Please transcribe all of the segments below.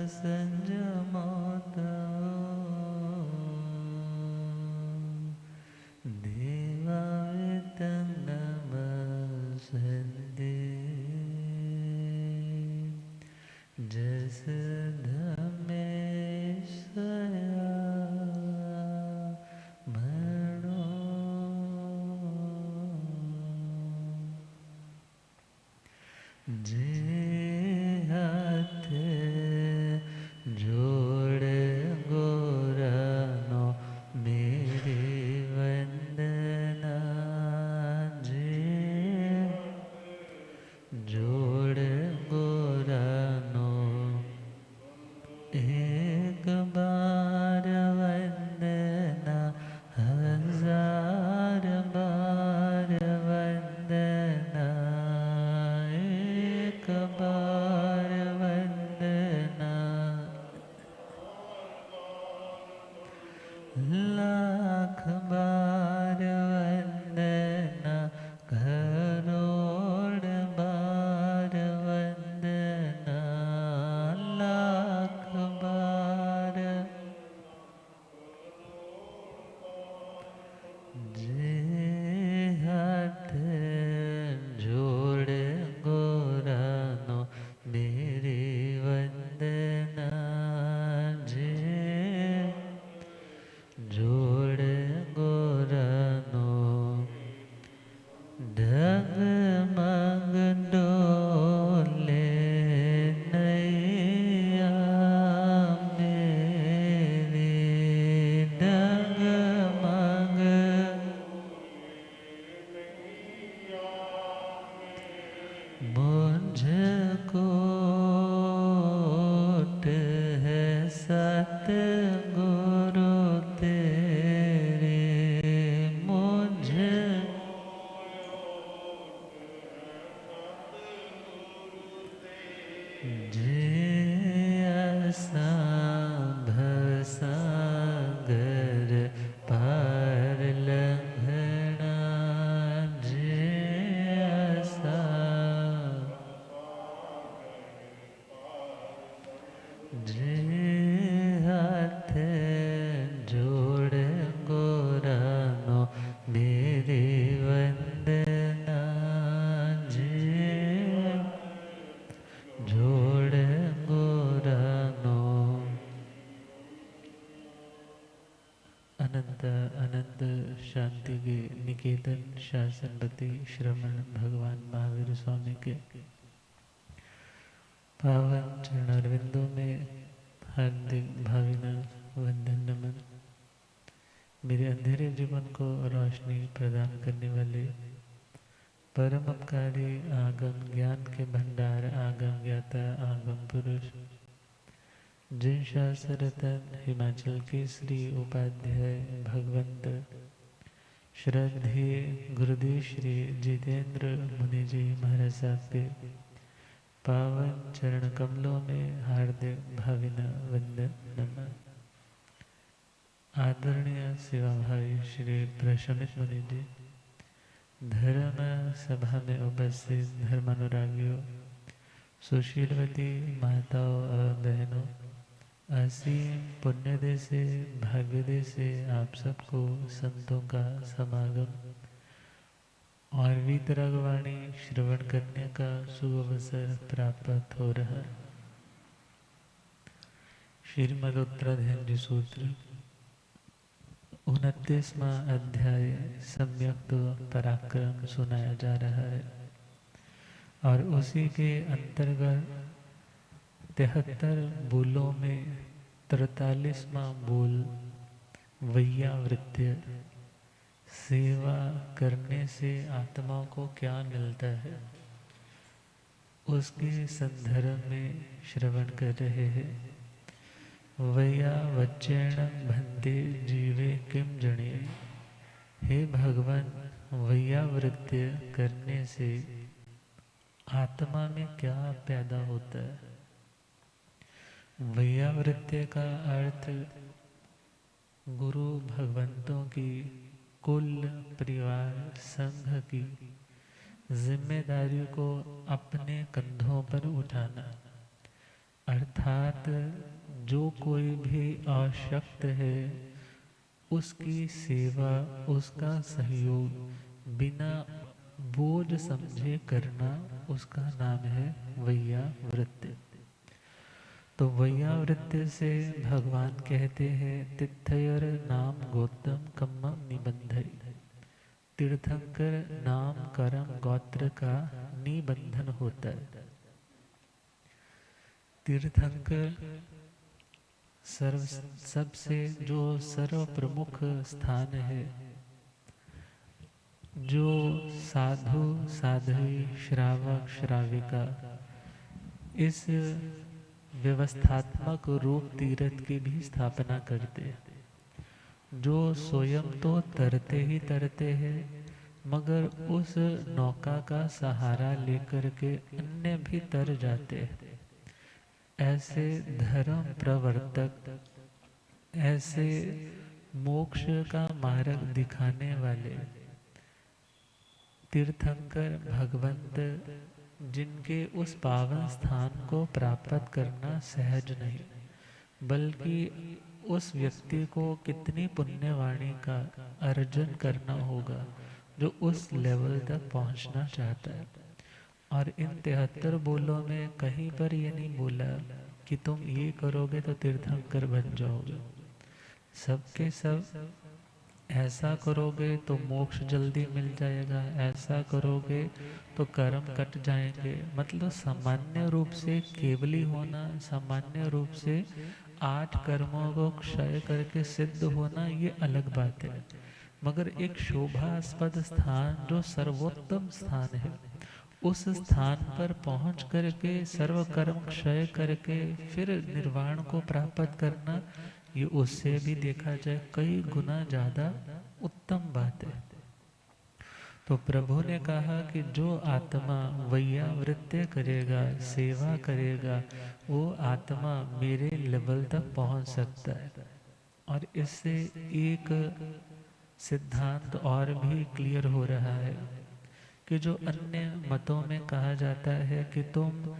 संजमोता देवावितं नमस्ते जस धमेशया मनो जे हाथ जोड़ गोरानो मेरे वंदना जे जोड़ गोरानो एक बार वंदना हजार बार वंदना एक बार वंदना लाख बार वंदना करोड़ बार वंदना लाख बार जे हाथ जोड़ गोरानो मेरी वंदना जे जोड़ गोरानो डगमग डोले नैया मेरी डगमग मुझको है सतगुरु तेरे मुझे जे भवसागर पार लंघना जे जे हाथ जोड़ गोरानो मेरी वंदना जे जोड़ गोरानो अनंत अनंत शांति के निकेतन शासनपति श्रमण भगवान महावीर स्वामी के पावन चरणारविंदों में हार्दिक भावना वंदन नमन। मेरे अंधेरे जीवन को रोशनी प्रदान करने वाले परम उपकारी आगम ज्ञान के भंडार आगम ज्ञाता आगम पुरुष जिन शास्त्ररतन हिमाचल के श्री उपाध्याय भगवंत श्रद्धेय गुरुदेव श्री जितेंद्र मुनि जी महाराज साहब के पावन चरण कमलों में हार्दिक भावना वंदन नमन। आदरणीय सेवाभावी श्री प्रशमित मुनि जी, धर्म सभा में उपस्थित धर्मानुरागियों, सुशीलवती माताओं और बहनों, असीम पुण्यदय से भाग्यदय से आप सबको संतों का समागम और वीतरागवाणी श्रवण करने का शुभ अवसर प्राप्त हो रहा है। श्रीमद उत्तराधीन सूत्र 29वां अध्याय सम्यक्त पराक्रम सुनाया जा रहा है और उसी के अंतर्गत 73 बोलों में 43वां बोल वैयावृत्य, सेवा करने से आत्मा को क्या मिलता है, उसके संदर्भ में श्रवण कर रहे हैं। वैयावच्चेन भन्ते जीवे किम जने, हे भगवान, वैयावृत्य करने से आत्मा में क्या पैदा होता है। वैयावृत्य का अर्थ गुरु भगवंतों की कुल परिवार संघ की जिम्मेदारी को अपने कंधों पर उठाना, अर्थात जो कोई भी आसक्त है उसकी सेवा, उसका सहयोग बिना बोझ समझे करना, उसका नाम है वैयावृत्ति। तो वैयावृत्ति से भगवान कहते हैं तिथयर नाम गौतम कम्मम निबंधई। तीर्थंकर नाम कर्म गोत्र का निबंधन होता है। तीर्थंकर सबसे जो सर्व प्रमुख स्थान है, जो साधु साध्वी श्रावक श्राविका इस व्यवस्थात्मक रूप तीर्थ की भी स्थापना करते हैं, जो स्वयं तो तरते ही तरते हैं मगर उस नौका का सहारा लेकर के अन्य भी तर जाते हैं। ऐसे धर्म प्रवर्तक, ऐसे मोक्ष का मार्ग दिखाने वाले तीर्थंकर भगवंत, जिनके उस पावन स्थान को प्राप्त करना सहज नहीं, बल्कि उस व्यक्ति को कितनी पुण्यवाणी का अर्जन करना होगा जो उस लेवल तक पहुंचना चाहता है। और इन 73 बोलों में कहीं पर ये नहीं बोला कि तुम ये करोगे तो तीर्थंकर बन जाओगे। सबके सब ऐसा करोगे तो मोक्ष जल्दी मिल जाएगा, ऐसा करोगे तो कर्म कट जाएंगे। मतलब सामान्य रूप से केवली होना, सामान्य रूप से 8 कर्मों को क्षय करके सिद्ध होना, ये अलग बात है। मगर एक शोभास्पद स्थान जो सर्वोत्तम स्थान है, उस स्थान पर पहुंच करके सर्व कर्म क्षय करके फिर निर्वाण को प्राप्त करना, ये उससे भी देखा जाए कई गुना ज़्यादा उत्तम बात है। तो प्रभु ने कहा कि जो आत्मा वैयावृत्ति करेगा, सेवा करेगा, वो आत्मा मेरे लेवल तक पहुंच सकता है। और इससे एक सिद्धांत और भी क्लियर हो रहा है कि जो अन्य मतों में कहा जाता है कि तुम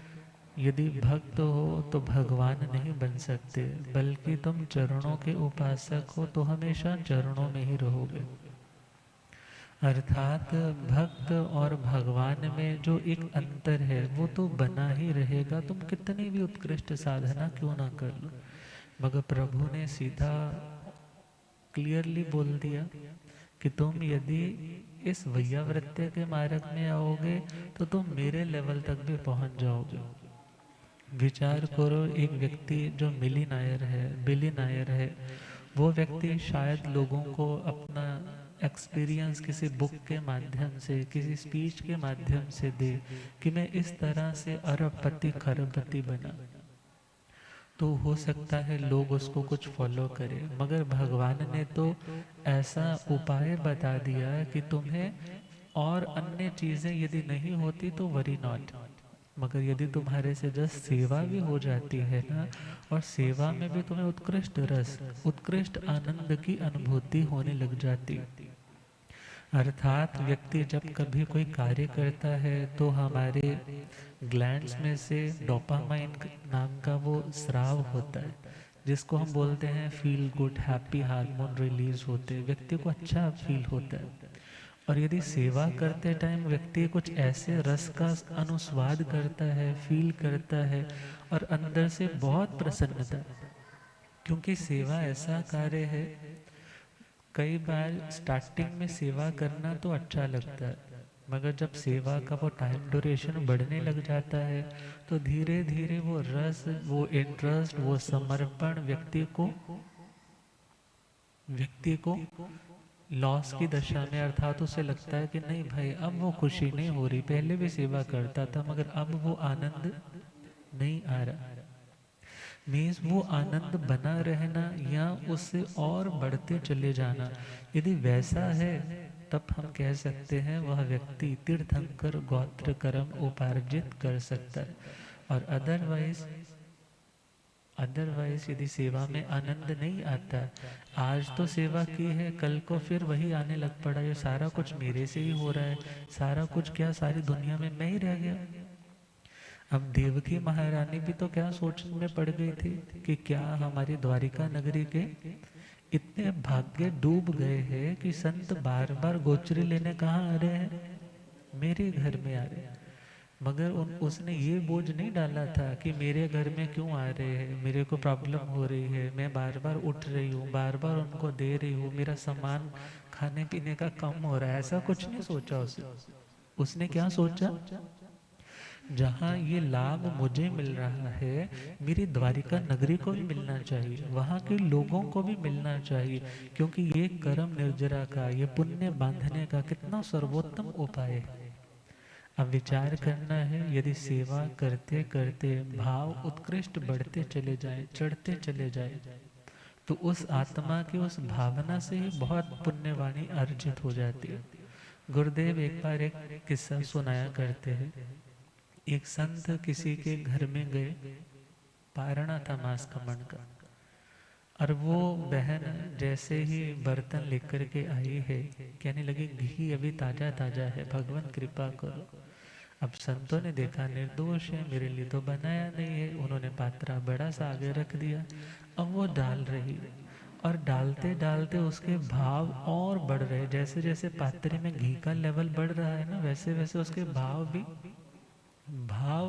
यदि भक्त हो तो भगवान नहीं बन सकते, बल्कि तुम चरणों के उपासक हो तो हमेशा चरणों में ही रहोगे। अर्थात भक्त और भगवान में जो एक अंतर है वो तो बना ही रहेगा, तुम कितनी भी उत्कृष्ट साधना क्यों ना कर लो। मगर प्रभु ने सीधा क्लियरली बोल दिया कि तुम यदि इस वैयावृत्ति के मार्ग में आओगे तो तुम मेरे लेवल तक भी पहुंच जाओगे। विचार करो, एक व्यक्ति जो बिलीनायर है, वो व्यक्ति शायद लोगों को अपना एक्सपीरियंस किसी बुक के माध्यम से, किसी स्पीच के माध्यम से दे कि मैं इस तरह से अरबपति खरबपति बना, तो हो सकता है लोग उसको कुछ फॉलो करें। मगर भगवान ने तो ऐसा उपाय बता दिया कि तुम्हें और अन्य चीज़ें यदि नहीं होती तो वरी नॉट, मगर यदि तुम्हारे से जस्ट सेवा भी हो जाती है ना, और सेवा में भी तुम्हें उत्कृष्ट रस, उत्कृष्ट आनंद की अनुभूति होने लग जाती। अर्थात व्यक्ति जब कभी कोई कार्य करता है तो हमारे ग्लैंड्स में से डोपामाइन नाम का वो स्राव होता है, जिसको हम बोलते हैं feel good happy hormone release होते हैं, व्यक्ति को अच्छा फील होता है। और यदि सेवा करते टाइम व्यक्ति कुछ ऐसे रस का अनुस्वाद करता है, फील करता है, और अंदर से बहुत प्रसन्नता, क्योंकि सेवा ऐसा कार्य है, कई बार स्टार्टिंग में सेवा करना तो अच्छा लगता है, मगर जब सेवा का वो टाइम ड्यूरेशन बढ़ने लग जाता है तो धीरे धीरे वो रस, वो इंटरेस्ट, वो समर्पण व्यक्ति को लॉस की दशा में, अर्थात उसे लगता है कि नहीं भाई अब वो खुशी नहीं हो रही, पहले भी सेवा करता था मगर अब वो आनंद नहीं आ रहा। मीन्स वो आनंद बना रहना या उससे और बढ़ते चले जाना, यदि वैसा है तब हम कह सकते हैं वह व्यक्ति तीर्थंकर गोत्र कर्म उपार्जित कर सकता है। और अदरवाइज यदि सेवा में आनंद नहीं आता, आज तो सेवा की है, कल को फिर वही आने लग पड़ा, ये सारा कुछ मेरे से ही हो रहा है, सारा कुछ क्या सारी दुनिया में मैं ही रह गया। अब देवकी महारानी भी तो क्या सोच में पड़ गई थी कि क्या हमारी द्वारिका नगरी के इतने भाग्य डूब गए हैं कि संत बार बार गोचरी लेने कहाँ आ रहे हैं, मेरे घर में आ रहे हैं। मगर उसने ये बोझ नहीं डाला था कि मेरे घर में क्यों आ रहे हैं, मेरे को प्रॉब्लम हो रही है, मैं बार बार उठ रही हूँ, बार बार उनको दे रही हूँ, मेरा सामान खाने पीने का कम हो रहा है, ऐसा कुछ नहीं सोचा उसने क्या सोचा, जहाँ ये लाभ मुझे मिल रहा है मेरी द्वारिका नगरी को भी मिलना चाहिए, वहाँ के लोगों को भी मिलना चाहिए, क्योंकि ये कर्म निर्जरा का, ये पुण्य बांधने का कितना सर्वोत्तम उपाय है। अब विचार करना है, यदि सेवा करते करते भाव उत्कृष्ट बढ़ते चले जाए, चढ़ते चले जाए, तो उस आत्मा की उस भावना से ही बहुत पुण्यवाणी अर्जित हो जाती है। गुरुदेव एक बार एक किस्सा सुनाया करते हैं। एक संत किसी के घर में गए, पारणा था मास खमन का, और वो बहन जैसे ही बर्तन लेकर के आई है, कहने लगी घी अभी ताजा ताजा है, भगवान कृपा करो। अब संतों ने देखा निर्दोष है, मेरे लिए तो बनाया नहीं है, उन्होंने पात्रा बड़ा सा आगे रख दिया। अब वो डाल रही है, और डालते डालते उसके भाव और बढ़ रहे, जैसे जैसे पात्रे में घी का लेवल बढ़ रहा है ना, वैसे वैसे उसके भाव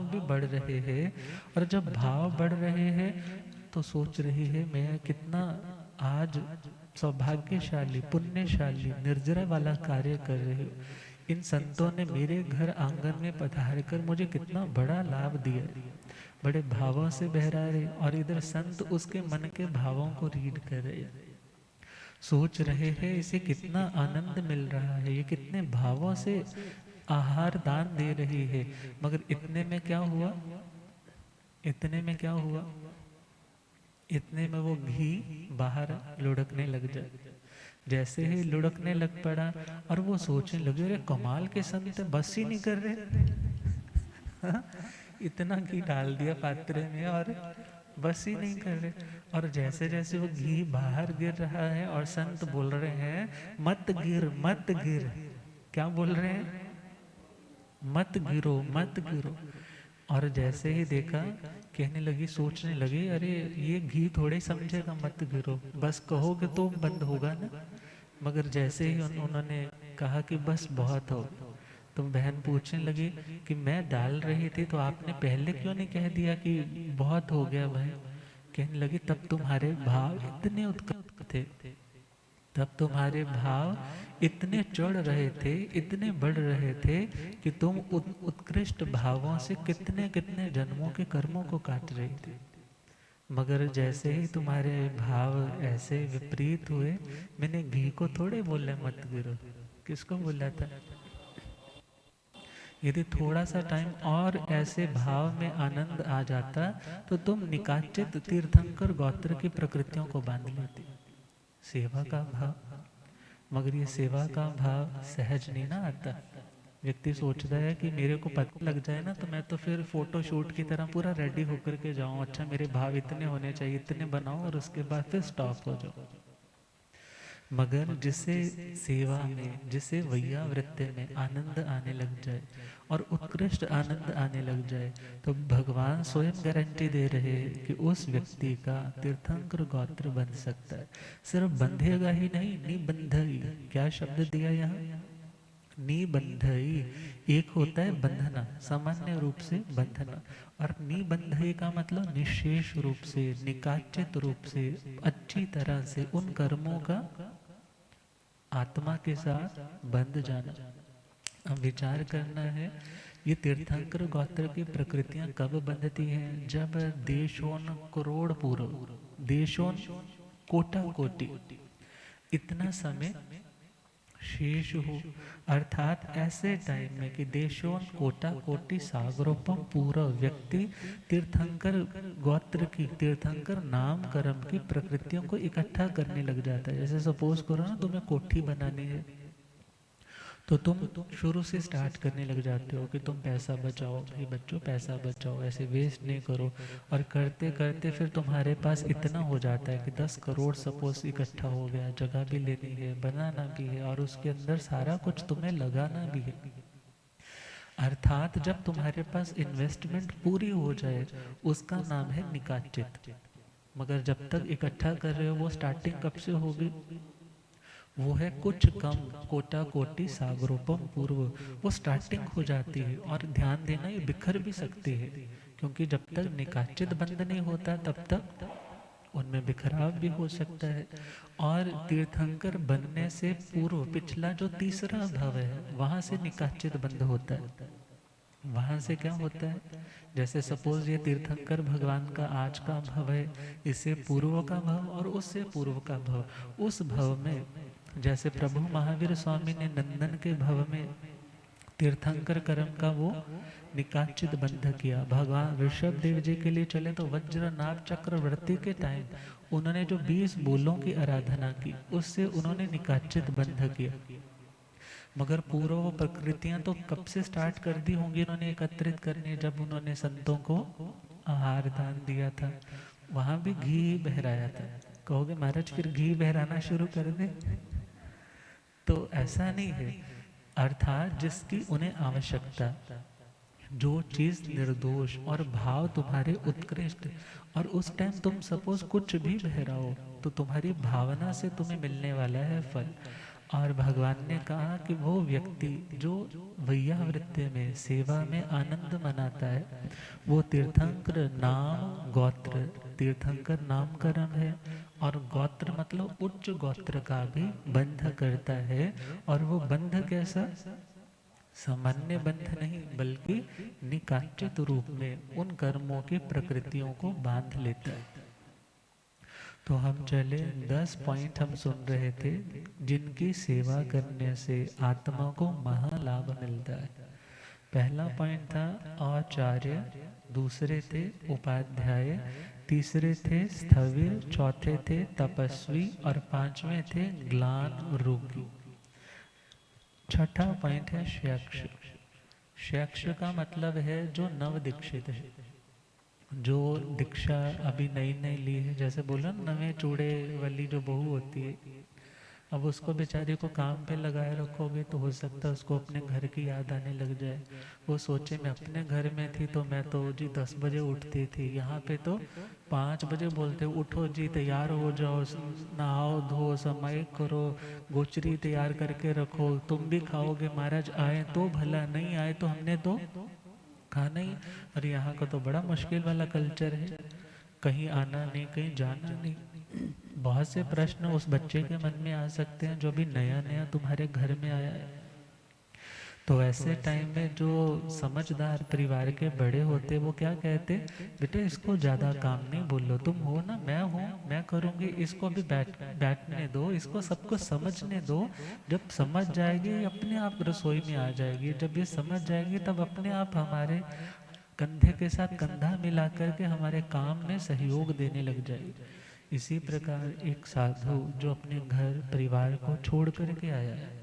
भी बढ़ रहे हैं। और जब भाव बढ़ रहे हैं तो सोच रही है मैं कितना आज सौभाग्यशाली पुण्यशाली निर्जरा वाला कार्य कर रही हूँ, इन संतों ने मेरे घर आंगन में पधार कर मुझे कितना बड़ा लाभ दिया, बड़े भावों से बहरा रहे, और इधर संत उसके मन के भावों को रीड कर रहे, सोच रहे हैं इसे कितना आनंद मिल रहा है, ये कितने भावों से आहार दान दे रही है। मगर इतने में क्या हुआ, इतने में क्या हुआ, इतने में वो घी बाहर लुढ़कने लग जाए। जैसे ही लुढ़कने लग पड़ा, और वो सोचने लगे अरे कमाल के संत बस ही नहीं कर रहे इतना घी डाल दिया पात्रे में और बस ही नहीं कर रहे। और जैसे जैसे वो घी बाहर गिर रहा है और संत बोल रहे हैं मत गिर मत गिर, क्या बोल रहे हैं, मत गिरो मत गिरो। और जैसे ही देखा, कहने लगी, सोचने लगी अरे ये घी थोड़े समझेगा मत गिरो, बस कहोगे तो बंद होगा ना। मगर जैसे ही उन्होंने कहा कि बस बहुत हो, तो बहन पूछने लगी कि मैं डाल रही थी तो आपने पहले क्यों नहीं कह दिया कि बहुत हो गया भाई। कहने लगी तब तुम्हारे भाव इतने उत्कट थे, तब तुम्हारे भाव इतने चढ़ रहे थे, इतने बढ़ रहे थे कि तुम उत्कृष्ट भावों से कितने कितने जन्मों के कर्मों को काट रही थी। मगर जैसे ही तुम्हारे भाव ऐसे विपरीत हुए, मैंने घी को थोड़े बोला मत गिरो, किसको बोला था। यदि थोड़ा सा टाइम और ऐसे भाव में आनंद आ जाता तो तुम निकाचित तीर्थंकर गोत्र की प्रकृतियों को बांध लेती। सेवा का भाव, मगर ये सेवा का भाव सहज नहीं ना आता। व्यक्ति सोचता है कि मेरे को पता लग जाए ना तो मैं तो फिर फोटो शूट की तरह पूरा रेडी होकर के जाऊं, अच्छा मेरे भाव इतने होने चाहिए, इतने बनाओ और उसके बाद फिर स्टॉप हो जाओ। मगर जिसे सेवा में, जिसे वैयावृत्ति में आनंद आने लग जाए और उत्कृष्ट आनंद आने लग जाए, तो भगवान स्वयं गारंटी दे रहे हैं कि उस व्यक्ति का तीर्थंकर गोत्र बन सकता है। सिर्फ बंधेगा ही नहीं, निबंधई, क्या शब्द दिया यहाँ, निबंधई। एक होता है बंधना, सामान्य रूप से बंधना, और निबंधई का मतलब निशेष रूप से, निकाचित रूप से, अच्छी तरह से उन कर्मों का आत्मा के साथ बंध जाना। अब विचार करना है, ये तीर्थंकर गोत्र की प्रकृतियां कब बंधती हैं, जब देशोन करोड़ पूर्व, देशोन कोटा कोटि, इतना समय शेष हो, अर्थात ऐसे टाइम में कि देशों कोटा कोटि सागरोपम पूरा व्यक्ति तीर्थंकर गोत्र की, तीर्थंकर नाम कर्म की प्रकृतियों को इकट्ठा करने लग जाता है। जैसे सपोज करो ना तुम्हें कोठी बनानी है, तो तुम शुरू से स्टार्ट करने लग जाते हो कि तुम पैसा बचाओ, भाई बच्चों पैसा बचाओ, ऐसे वेस्ट नहीं करो। और करते करते फिर तुम्हारे पास इतना हो जाता है कि 10 करोड़ सपोज इकट्ठा हो गया, जगह भी लेनी है, बनाना भी है, और उसके अंदर सारा कुछ तुम्हें लगाना भी है। अर्थात जब तुम्हारे पास इन्वेस्टमेंट पूरी हो जाए उसका नाम है निकाचित। मगर जब तक इकट्ठा कर रहे हो वो स्टार्टिंग कब से होगी? वो है कुछ कम, कोटा कोटि सागरोपम पूर्व, वो स्टार्टिंग हो जाती है। और ध्यान देना ये बिखर भी सकती है, क्योंकि जब तक निकाचित बंध नहीं होता तब तक उनमें बिखराव भी हो सकता है। और तीर्थंकर बनने से पूर्व पिछला जो तीसरा भव है वहां से निकाचित बंध होता है। वहां से क्या होता है, जैसे सपोज ये तीर्थंकर भगवान का आज का भव है, इससे पूर्व का भव और उससे पूर्व का भव। उस भव में जैसे प्रभु महावीर स्वामी ने नंदन के भव में तीर्थंकर कर्म का वो निकाचित बंध किया। भगवान ऋषभ देव जी के लिए चले तो वज्रनाभ चक्रवर्ती के टाइम उन्होंने जो 20 बोलों की आराधना की उससे उन्होंने निकाचित बंध किया। मगर पूर्व प्रकृतियां तो कब से स्टार्ट कर दी होंगी उन्होंने एकत्रित करने, जब उन्होंने संतों को आहार दान दिया था, वहां भी घी बहराया था। कहोगे महाराज फिर घी बहराना शुरू कर दे? तो ऐसा नहीं है। अर्थात जिसकी उन्हें आवश्यकता, जो चीज निर्दोष और भाव तुम्हारे उत्कृष्ट, और उस टाइम तुम सपोज कुछ भी बहराओ तो तुम्हारी भावना से तुम्हें मिलने वाला है फल। और भगवान ने कहा कि वो व्यक्ति जो वैयावृत्ति में सेवा में आनंद मनाता है वो तीर्थंकर नाम गोत्र, तीर्थंकर नाम कर्म है, और गोत्र मतलब उच्च गोत्र का भी बंध करता है। और वो बंध कैसा? सामान्य बंध नहीं बल्कि निकाचित रूप में उन कर्मों की प्रकृतियों को बांध लेता है। तो हम चले 10 पॉइंट हम सुन रहे थे जिनकी सेवा करने से आत्मा को महालाभ मिलता है। पहला पॉइंट था आचार्य, दूसरे थे उपाध्याय, तीसरे थे स्थविर, चौथे थे तपस्वी और पांचवें थे ग्लान रोगी। छठा पॉइंट है शैक्ष। शैक्ष का मतलब है जो नव दीक्षित है, जो दीक्षा अभी नई नई ली है। जैसे बोला नवे चूड़े वाली जो बहू होती है, अब उसको बेचारी को काम पे लगाए रखोगे तो हो सकता है उसको अपने घर की याद आने लग जाए। वो सोचे मैं अपने घर में थी तो मैं तो जी 10 बजे उठती थी, यहाँ पे तो 5 बजे बोलते उठो जी, तैयार हो जाओ, नहाओ धो समय करो, गोचरी तैयार करके रखो, तुम भी खाओगे, महाराज आए तो भला, नहीं आए तो हमने तो खाना ही। और यहाँ का तो बड़ा मुश्किल वाला कल्चर है, कहीं आना नहीं कहीं जाना नहीं। बहुत से प्रश्न उस बच्चे के मन में आ सकते हैं जो भी नया नया तुम्हारे घर में आया है। तो ऐसे टाइम में जो समझदार परिवार के बड़े होते वो क्या कहते, बेटे इसको ज़्यादा काम नहीं बोलो, तुम हो ना, मैं हूँ, मैं करूँगी, इसको अभी बैठने दो, इसको सबको समझने दो। जब समझ जाएगी ये अपने आप रसोई में आ जाएगी, जब ये समझ जाएगी तब अपने आप हमारे कंधे के साथ कंधा मिला करके हमारे काम में सहयोग देने लग जाएगी। इसी प्रकार एक साधु जो अपने घर परिवार को छोड़ करके आया है,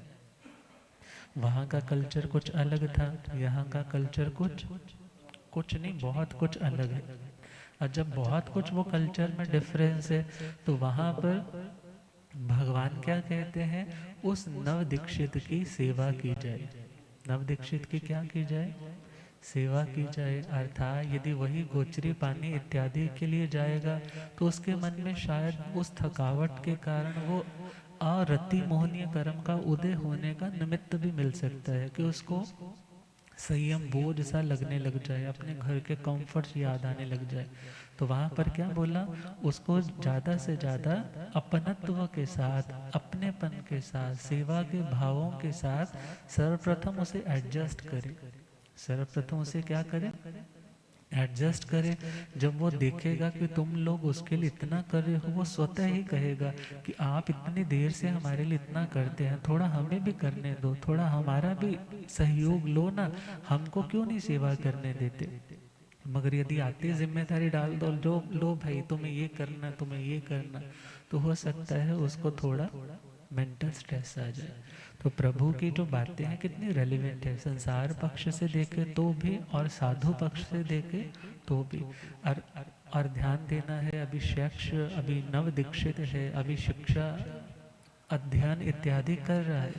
वहाँ का कल्चर कुछ अलग था, यहाँ का कल्चर कुछ कुछ नहीं बहुत कुछ अलग है। और जब बहुत कुछ वो कल्चर में डिफरेंस है तो वहाँ पर भगवान क्या कहते हैं, उस नव दीक्षित की सेवा की जाए। नव दीक्षित की क्या की जाए? सेवा की जाए। अर्थात यदि वही गोचरी पानी इत्यादि के लिए जाएगा तो उसके मन में शायद उस थकावट के कारण वो अरति मोहनीय कर्म का उदय होने का निमित्त भी मिल सकता है कि उसको संयम बोझ सा लगने लग जाए, अपने घर के कंफर्ट्स याद आने लग जाए। तो वहाँ पर क्या बोला, उसको ज़्यादा से ज़्यादा अपनत्व के साथ, अपनेपन के साथ, सेवा के भावों के साथ सर्वप्रथम उसे एडजस्ट करे। सर्वप्रथम उसे क्या करे? एडजस्ट करे। जब वो देखेगा कि तुम लोग उसके लिए इतना कर रहे हो, वो स्वतः ही कहेगा कि आप इतनी देर से हमारे लिए इतना करते हैं, थोड़ा हमें भी करने दो, थोड़ा हमारा भी सहयोग लो ना, हमको क्यों नहीं सेवा करने देते। मगर यदि आती जिम्मेदारी डाल दो, जो लो भाई तुम्हें ये करना, तुम्हें ये करना, तो हो सकता है उसको थोड़ा मेंटल स्ट्रेस आ जाए। तो प्रभु की जो बातें हैं कितनी रेलिवेंट है, संसार पक्ष से देखे तो भी और साधु पक्ष से देखे तो भी। और ध्यान देना है, अभी शैक्ष, अभी नव दीक्षित है, अभी शिक्षा अध्ययन इत्यादि कर रहा है।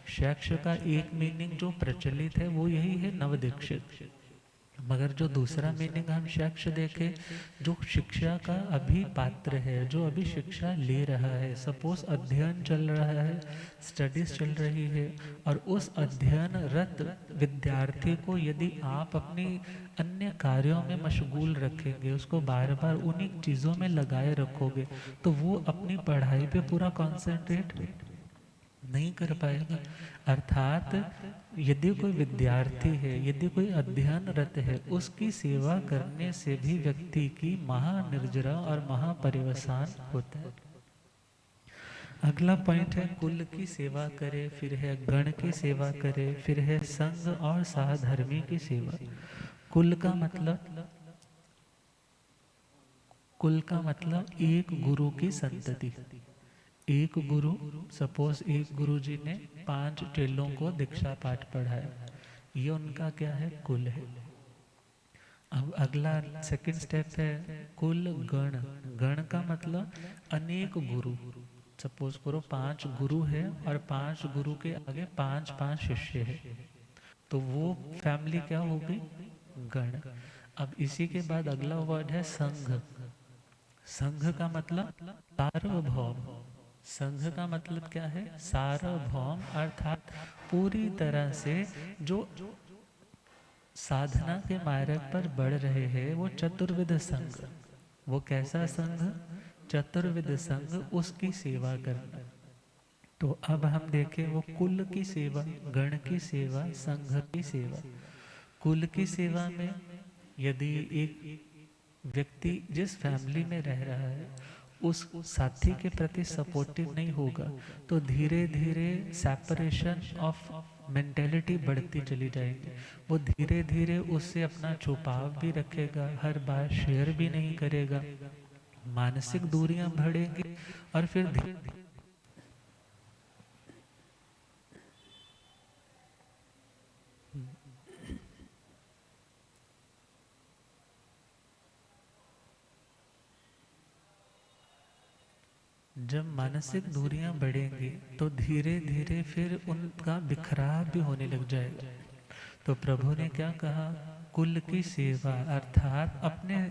शैक्ष का एक मीनिंग जो प्रचलित है वो यही है, नवदीक्षित। मगर जो दूसरा मीनिंग हम शैक्ष देखें, जो शिक्षा का अभी पात्र है, जो अभी शिक्षा ले रहा है, सपोज अध्ययन चल रहा है, स्टडीज चल रही है, और उस अध्ययनरत विद्यार्थी को यदि आप अपनी अन्य कार्यों में मशगूल रखेंगे, उसको बार बार उन्हीं चीज़ों में लगाए रखोगे, तो वो अपनी पढ़ाई पे पूरा कॉन्सेंट्रेट नहीं कर पाएगा। अर्थात यदि कोई विद्यार्थी है, यदि कोई अध्ययनरत है, उसकी सेवा करने से भी व्यक्ति की महानिर्जरा और महापरिवसान होता है। अगला पॉइंट है कुल की सेवा करे, फिर है गण की सेवा करे, फिर है संघ और साधर्मी की सेवा। कुल का मतलब, कुल का मतलब एक गुरु की संतति। एक गुरु, सपोज एक गुरु जी ने 5 चेलों को दीक्षा पाठ पढ़ाया, ये उनका क्या है, कुल है। अब अगला सेकंड स्टेप है कुल गण। गण का मतलब अनेक गुरु। सपोज करो 5 गुरु है और 5 गुरु के आगे 5 शिष्य है, तो वो फैमिली क्या होगी, गण। अब इसी के बाद अगला वर्ड है संघ। संघ का मतलब सार्वभौम। संघ का मतलब क्या है, सार्वभौम, अर्थात पूरी तरह से जो साधना के मार्ग पर बढ़ रहे हैं, वो चतुर्विध संघ। वो कैसा संघ, चतुर्विध संघ, उसकी सेवा करना। तो अब हम देखें वो कुल की सेवा, गण की सेवा, संघ की सेवा। कुल की सेवा में यदि एक व्यक्ति जिस फैमिली में रह रहा है उस साथी के प्रति सपोर्टिव नहीं होगा, तो धीरे धीरे सेपरेशन ऑफ मेंटेलिटी बढ़ती चली जाएगी। वो धीरे धीरे उससे अपना छुपाव भी रखेगा, हर बार शेयर भी नहीं करेगा, मानसिक दूरियां बढ़ेंगी, और फिर धीरे जब मानसिक दूरियां बढ़ेंगी तो धीरे धीरे फिर उनका बिखराव भी होने लग जाएगा। तो प्रभु ने क्या कहा, कुल की सेवा, अर्थात अपने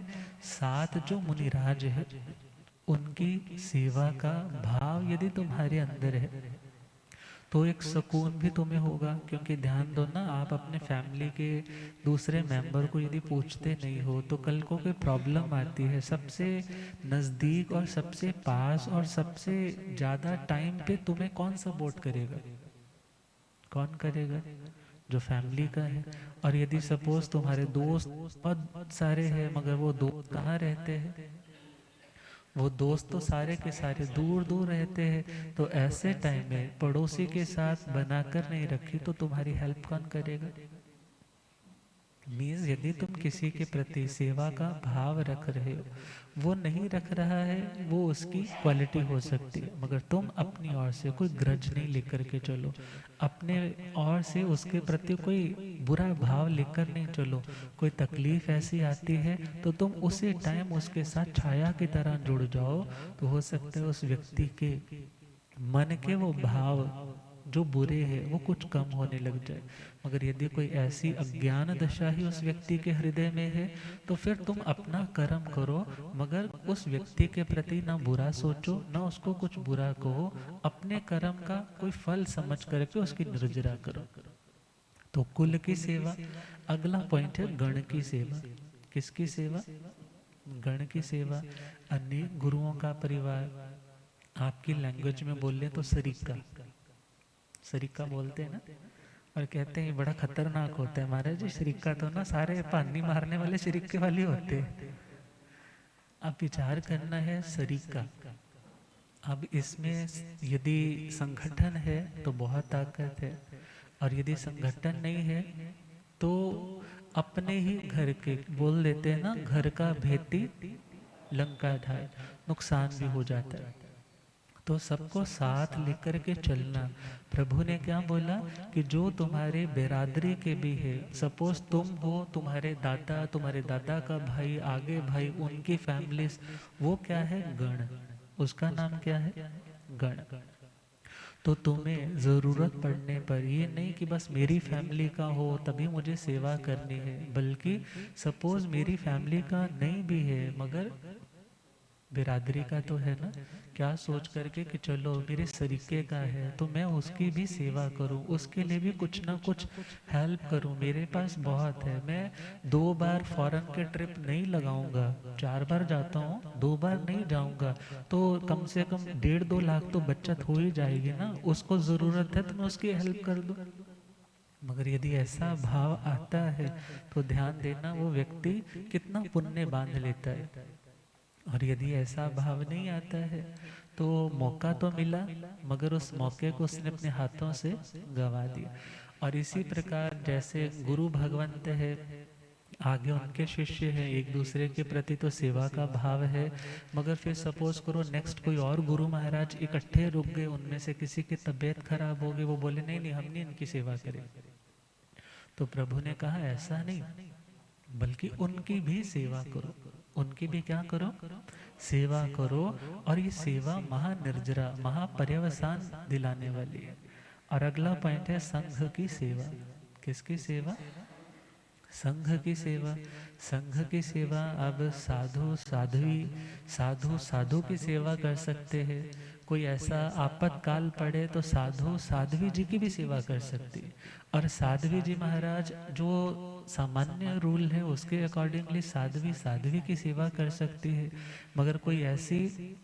साथ जो मुनिराज है उनकी सेवा का भाव यदि तुम्हारे अंदर है तो एक सुकून भी तुम्हें होगा। क्योंकि ध्यान दो ना, आप अपने फैमिली के दूसरे मेंबर को यदि पूछते नहीं हो तो कल को कोई प्रॉब्लम आती है, सबसे नज़दीक और सबसे पास और सबसे ज़्यादा टाइम पे तुम्हें कौन सपोर्ट करेगा, कौन करेगा, जो फैमिली का है। और यदि सपोज तुम्हारे दोस्त बहुत सारे हैं मगर वो दोस्त कहाँ रहते हैं, वो दोस्त तो सारे के सारे दूर दूर रहते हैं, तो ऐसे टाइम में पड़ोसी के साथ बनाकर नहीं रखी तो तुम्हारी हेल्प कौन करेगा। मीन्स यदि तुम किसी के प्रति सेवा का भाव रख रहे हो, वो नहीं रख रहा है, वो उसकी क्वालिटी हो सकती है, मगर तुम अपनी ओर से कोई ग्रज नहीं लेकर के चलो, अपने ओर से उसके प्रति कोई बुरा भाव लेकर नहीं चलो। कोई तकलीफ ऐसी आती है तो तुम उसी टाइम उसके साथ छाया की तरह जुड़ जाओ, तो हो सकता है उस व्यक्ति के मन के वो भाव जो बुरे हैं वो कुछ कम होने लग जाए। मगर यदि कोई ऐसी अज्ञान दशा ही उस व्यक्ति के हृदय में है तो फिर तुम अपना कर्म करो, मगर उस व्यक्ति के प्रति ना बुरा सोचो, ना उसको कुछ बुरा कहो, अपने कर्म का कोई फल समझ करके उसकी निर्जरा करो। तो कुल की सेवा। अगला पॉइंट है गण की सेवा। किसकी सेवा, गण की सेवा। अनेक गुरुओं का परिवार, आपकी लैंग्वेज में बोल ले तो सरीका, सरीका बोलते हैं ना, और कहते हैं ये बड़ा खतरनाक होता है। महाराज जी शरीका तो ना सारे पानी मारने वाले शरीके वाले होते हैं। अब विचार करना है सरीका। अब इसमें यदि संगठन है तो बहुत ताकत है, और यदि संगठन नहीं है तो अपने ही घर के, बोल देते हैं ना, घर का भेदी लंका ढाए, नुकसान भी हो जाता है। तो सबको साथ लेकर के चलना। प्रभु ने क्या बोला कि जो तुम्हारे बिरादरी के भी है, सपोज तुम हो, तुम्हारे दादा का भाई, आगे भाई, उनकी फैमिलीज, वो क्या है, गण। उसका नाम क्या है, गण। तो तुम्हें ज़रूरत पड़ने पर ये नहीं कि बस मेरी फैमिली का हो तभी मुझे सेवा करनी है, बल्कि सपोज मेरी फैमिली का नहीं भी है मगर बिरादरी का तो है ना, क्या सोच करके कि चलो मेरे सरीके का है तो मैं उसकी भी सेवा करूं, उसके लिए भी कुछ ना कुछ हेल्प करूं। मेरे पास बहुत है, मैं 2 बार फॉरेन के ट्रिप नहीं लगाऊंगा, 4 बार जाता हूं, 2 बार नहीं जाऊंगा, तो कम से कम 1.5-2 लाख तो बचत हो ही जाएगी ना, उसको ज़रूरत है तो मैं उसकी हेल्प कर दूं। मगर यदि ऐसा भाव आता है तो ध्यान देना वो व्यक्ति कितना पुण्य बांध लेता है। और यदि ऐसा भाव नहीं आता है तो मौका तो मिला मगर उस मौके को उसने अपने हाथों से गंवा दिया। और इसी प्रकार जैसे गुरु भगवंत है, आगे उनके शिष्य हैं, एक दूसरे के प्रति तो सेवा का भाव है, मगर फिर सपोज करो नेक्स्ट कोई और गुरु महाराज इकट्ठे रुक गए, उनमें से किसी की तबीयत खराब हो गई, वो बोले नहीं नहीं हम नहीं इनकी सेवा करें, तो प्रभु ने कहा ऐसा नहीं, बल्कि उनकी भी सेवा करो, उनकी भी क्या करो, सेवा करो। और ये सेवा महानिर्जरा महापर्यवसान दिलाने वाली है। और अगला पॉइंट है संघ की सेवा। किसकी सेवा? संघ की सेवा। संघ की सेवा अब साधु साध्वी, साधु साधु की सेवा कर सकते हैं, कोई ऐसा आपातकाल पड़े तो साधु साध्वी जी की भी सेवा कर सकती है। और साध्वी जी महाराज जो सामान्य रूल है उसके अकॉर्डिंगली साध्वी साध्वी की सेवा कर सकती है। मगर कोई ऐसी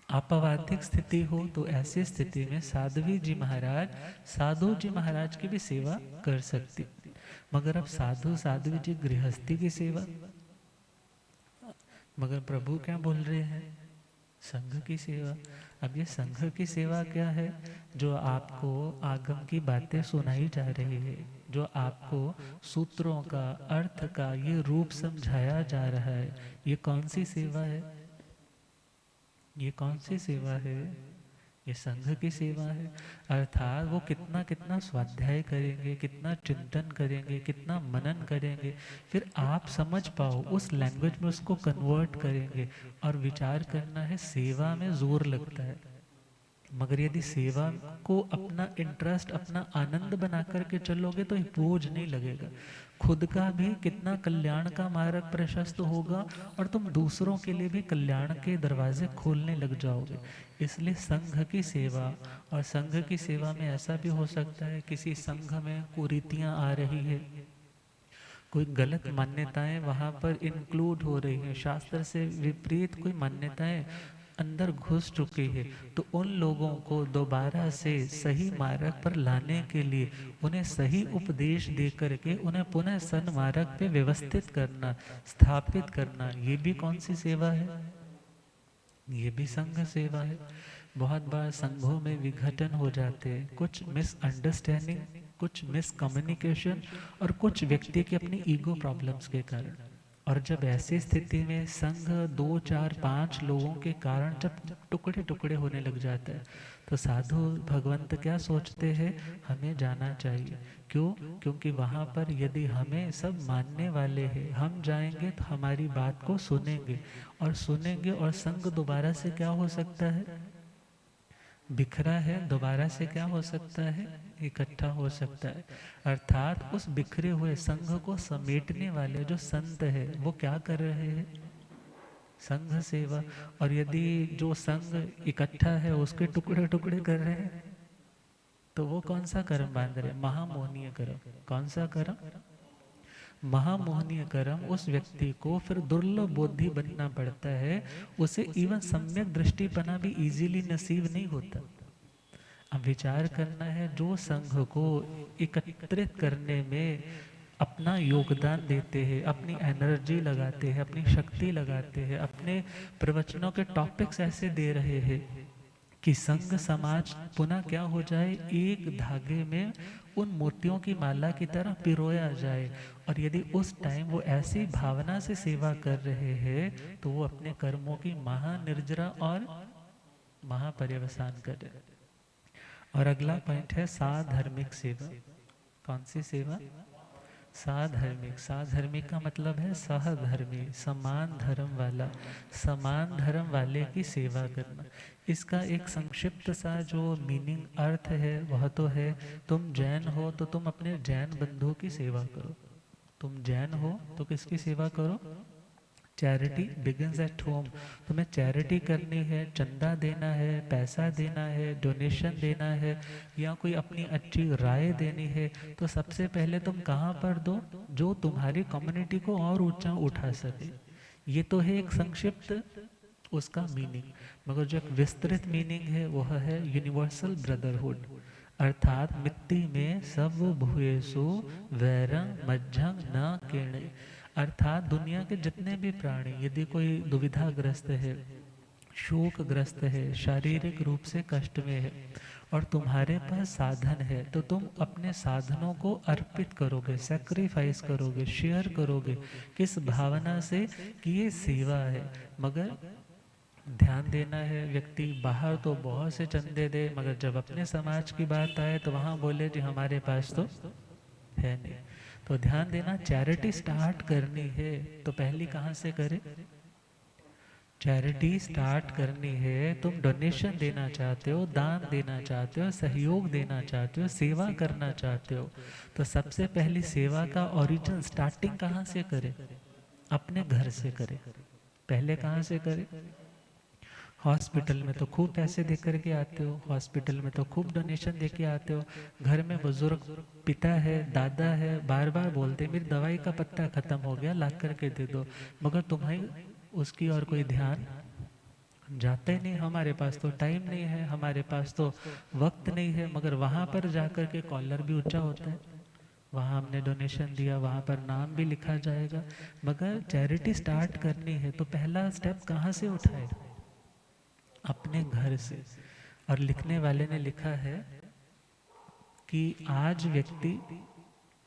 आपवादिक स्थिति हो तो ऐसी स्थिति में साध्वी जी महाराज साधु जी महाराज की भी सेवा कर सकती। मगर अब साधु साध्वी जी गृहस्थी की सेवा, मगर प्रभु क्या बोल रहे हैं? संघ की सेवा। अब ये संघ की सेवा क्या है? जो आपको आगम की बातें सुनाई जा रही है, जो आपको सूत्रों का अर्थ का ये रूप समझाया जा रहा है, ये कौन सी सेवा है? ये कौन सी सेवा है? ये संघ की सेवा है। अर्थात वो कितना कितना स्वाध्याय करेंगे, कितना चिंतन करेंगे, कितना मनन करेंगे, फिर आप समझ पाओ उस लैंग्वेज में उसको कन्वर्ट करेंगे। और विचार करना है, सेवा में जोर लगता है, मगर यदि सेवा को अपना इंटरेस्ट अपना आनंद बना करके चलोगे तो बोझ नहीं लगेगा, खुद का भी कितना कल्याण का मार्ग प्रशस्त होगा और तुम दूसरों के लिए भी कल्याण के दरवाजे खोलने लग जाओगे। इसलिए संघ की सेवा। और संघ की सेवा में ऐसा भी हो सकता है किसी संघ में कुरीतियां आ रही है, कोई गलत मान्यताएं वहाँ पर इंक्लूड हो रही हैं, शास्त्र से विपरीत कोई मान्यताएं अंदर घुस चुकी है, तो उन लोगों को दोबारा से सही मार्ग पर लाने के लिए उन्हें सही उपदेश दे करके उन्हें पुनः सन्मार्ग पे व्यवस्थित करना, स्थापित करना, ये भी कौन सी सेवा है? ये भी संघ सेवा है। बहुत बार संघों में विघटन हो जाते हैं, कुछ मिसअंडरस्टैंडिंग, कुछ मिसकम्युनिकेशन और कुछ व्यक्ति के अपनी ईगो प्रॉब्लम्स के कारण। और जब ऐसी स्थिति में संघ 2 4 5 लोगों के कारण जब टुकड़े टुकड़े होने लग जाता है तो साधु भगवंत क्या सोचते हैं? हमें जाना चाहिए। क्यों? क्योंकि वहाँ पर यदि हमें सब मानने वाले हैं, हम जाएंगे तो हमारी बात को सुनेंगे, और सुनेंगे और संघ दोबारा से क्या हो सकता है? बिखरा है, दोबारा से क्या हो सकता है? इकट्ठा हो सकता है। अर्थात उस बिखरे हुए संघ को समेटने वाले जो संत है वो क्या कर रहे हैं? संघ सेवा। और यदि जो संघ इकट्ठा है उसके टुकड़े टुकड़े कर रहे हैं तो वो कौन सा कर्म बांध रहे हैं? महामोहनीय कर्म। कौन सा कर्म? महामोहनीय कर्म। उस व्यक्ति को फिर दुर्लभ बुद्धि बनना पड़ता है, उसे इवन सम्यक दृष्टिपना भी इजीली नसीब नहीं होता। अब विचार करना है, जो संघ को एकत्रित करने में अपना योगदान देते हैं, अपनी एनर्जी लगाते हैं, अपनी शक्ति लगाते हैं, अपने प्रवचनों के टॉपिक्स ऐसे दे रहे हैं कि संघ समाज पुनः क्या हो जाए, एक धागे में उन मोतियों की माला की तरह पिरोया जाए। और यदि उस टाइम वो ऐसी भावना से सेवा कर रहे हैं तो वो अपने कर्मों की महानिर्जरा और महापर्यवसान कर रहे हैं। और अगला पॉइंट है साधर्मिक सेवा। कौन सी सेवा? साधर्मिक, साधर्मिक का मतलब है सहधर्मी, समान धर्म वाला, समान धर्म वाले की सेवा करना। इसका एक संक्षिप्त सा जो मीनिंग अर्थ है वह तो है, तुम जैन हो तो तुम अपने जैन बंधुओं की सेवा करो। तुम जैन हो तो किसकी सेवा करो? Charity begins at home. तुम्हें चैरिटी करनी है, चंदा देना है, पैसा देना है, डोनेशन देना है, या कोई अपनी अच्छी राय देनी है, तो सबसे पहले तुम कहाँ पर दो? जो तुम्हारी कम्युनिटी को और ऊंचा उठा सके। ये तो है एक संक्षिप्त उसका मीनिंग, मगर जो एक विस्तृत मीनिंग है वह है यूनिवर्सल ब्रदरहुड, अर्थात मिट्टी में सब भूयसु वैरं मज्जंग न किणे। अर्थात दुनिया के जितने भी प्राणी, यदि कोई दुविधाग्रस्त है, शोकग्रस्त है, शारीरिक रूप से कष्ट में है, और तुम्हारे पास साधन है, तो तुम अपने साधनों को अर्पित करोगे, सेक्रीफाइस करोगे, शेयर करोगे। किस भावना से? कि ये सेवा है। मगर ध्यान देना है, व्यक्ति बाहर तो बहुत से चंदे दे, मगर जब अपने समाज की बात आए तो वहाँ बोले जी हमारे पास तो है नहीं। तो ध्यान देना, चैरिटी स्टार्ट करनी है तो पहली कहाँ से करे? चैरिटी स्टार्ट करनी है, तुम डोनेशन देना चाहते हो, दान देना चाहते हो, सहयोग देना चाहते हो, सेवा करना चाहते हो, तो सबसे पहली सेवा का ओरिजिन स्टार्टिंग कहाँ से करे? अपने घर से करे। पहले कहाँ से करे? हॉस्पिटल में तो खूब पैसे दे करके आते हो, हॉस्पिटल में तो खूब डोनेशन दे के आते हो। घर में बुजुर्ग पिता है, दादा है, बार बार बोलते मेरी दवाई का पत्ता खत्म हो गया, ला करके दे दो, मगर तुम्हें उसकी और कोई ध्यान जाता ही नहीं। हमारे पास तो टाइम नहीं है, हमारे पास तो वक्त नहीं है, मगर वहाँ पर जा कर के कॉलर भी ऊंचा होता है, वहाँ हमने डोनेशन दिया, वहाँ पर नाम भी लिखा जाएगा। मगर चैरिटी स्टार्ट करनी है तो पहला स्टेप कहाँ से उठाए? अपने घर से। और लिखने वाले ने लिखा है कि आज व्यक्ति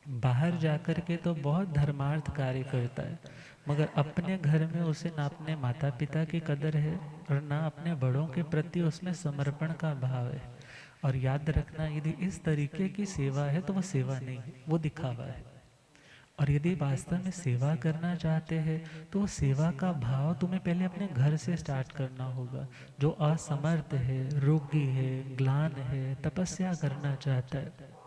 बाहर जाकर के तो बहुत धर्मार्थ कार्य करता है, मगर अपने घर में उसे ना अपने माता पिता की कदर है और ना अपने बड़ों के प्रति उसमें समर्पण का भाव है। और याद रखना, यदि इस तरीके की सेवा है तो वह सेवा नहीं है, वो दिखावा है। और यदि वास्तव में सेवा करना चाहते हैं तो सेवा का भाव तुम्हें पहले अपने घर से स्टार्ट करना होगा। जो असमर्थ है, रोगी है, ग्लान है, तपस्या करना चाहता है